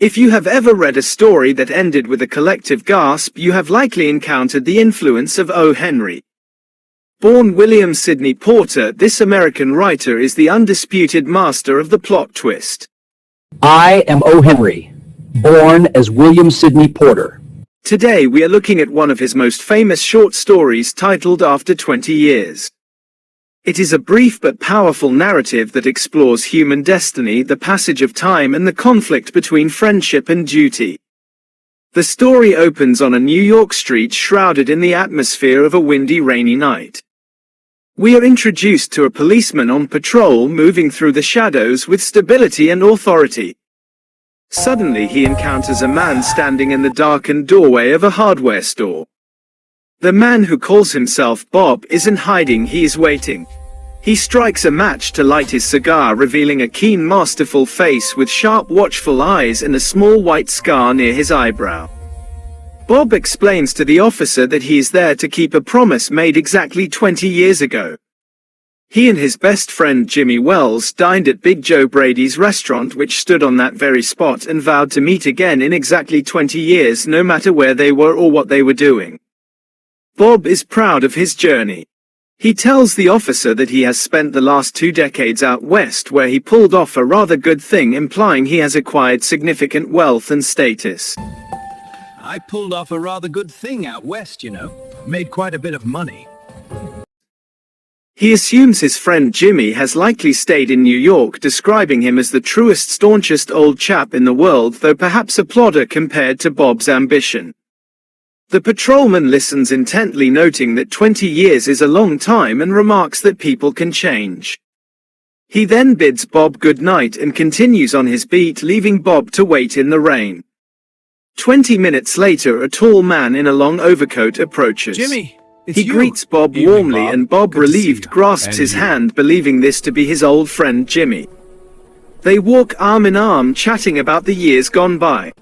If you have ever read a story that ended with a collective gasp, you have likely encountered the influence of O. Henry. Born William Sidney Porter, this American writer is the undisputed master of the plot twist. I am O. Henry, born as William Sidney Porter. Today we are looking at one of his most famous short stories titled After 20 Years. It is a brief but powerful narrative that explores human destiny, the passage of time, and the conflict between friendship and duty. The story opens on a New York street shrouded in the atmosphere of a windy, rainy night. We are introduced to a policeman on patrol moving through the shadows with stability and authority. Suddenly he encounters a man standing in the darkened doorway of a hardware store. The man, who calls himself Bob, isn't hiding, he is waiting. He strikes a match to light his cigar, revealing a keen, masterful face with sharp, watchful eyes and a small white scar near his eyebrow. Bob explains to the officer that he is there to keep a promise made exactly 20 years ago. He and his best friend Jimmy Wells dined at Big Joe Brady's restaurant, which stood on that very spot, and vowed to meet again in exactly 20 years, no matter where they were or what they were doing. Bob is proud of his journey. He tells the officer that he has spent the last 2 decades out west, where he pulled off a rather good thing, implying he has acquired significant wealth and status. I pulled off a rather good thing out west, you know. Made quite a bit of money. He assumes his friend Jimmy has likely stayed in New York, describing him as the truest, staunchest old chap in the world, though perhaps a plodder compared to Bob's ambition. The patrolman listens intently, noting that 20 years is a long time, and remarks that people can change. He then bids Bob good night and continues on his beat, leaving Bob to wait in the rain. 20 minutes later, a tall man in a long overcoat approaches. Jimmy, it's He you. greets Bob Evening, warmly, Bob. and Bob, Good to see relieved, you. grasps And his you. hand, believing this to be his old friend Jimmy. They walk arm in arm, chatting about the years gone by.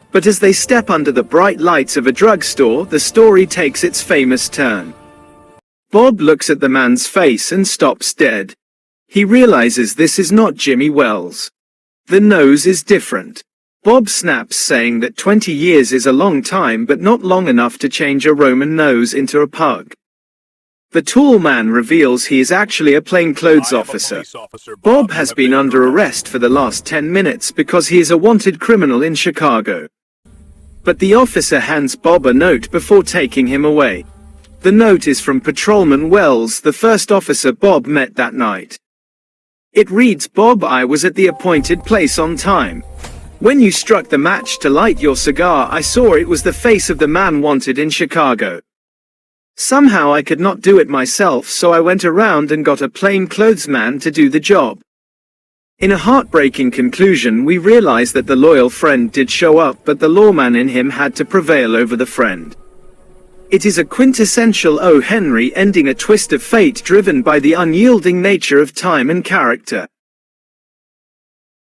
But as they step under the bright lights of a drugstore, the story takes its famous turn. Bob looks at the man's face and stops dead. He realizes this is not Jimmy Wells. The nose is different. Bob snaps, saying that 20 years is a long time, but not long enough to change a Roman nose into a pug. The tall man reveals he is actually a plainclothes officer. Bob has been under arrest for the last 10 minutes because he is a wanted criminal in Chicago. But the officer hands Bob a note before taking him away. The note is from Patrolman Wells, the first officer Bob met that night. It reads, "Bob, I was at the appointed place on time. When you struck the match to light your cigar, I saw it was the face of the man wanted in Chicago. Somehow I could not do it myself, so I went around and got a plainclothesman to do the job." In a heartbreaking conclusion, we realize that the loyal friend did show up, but the lawman in him had to prevail over the friend. It is a quintessential O. Henry ending, a twist of fate driven by the unyielding nature of time and character.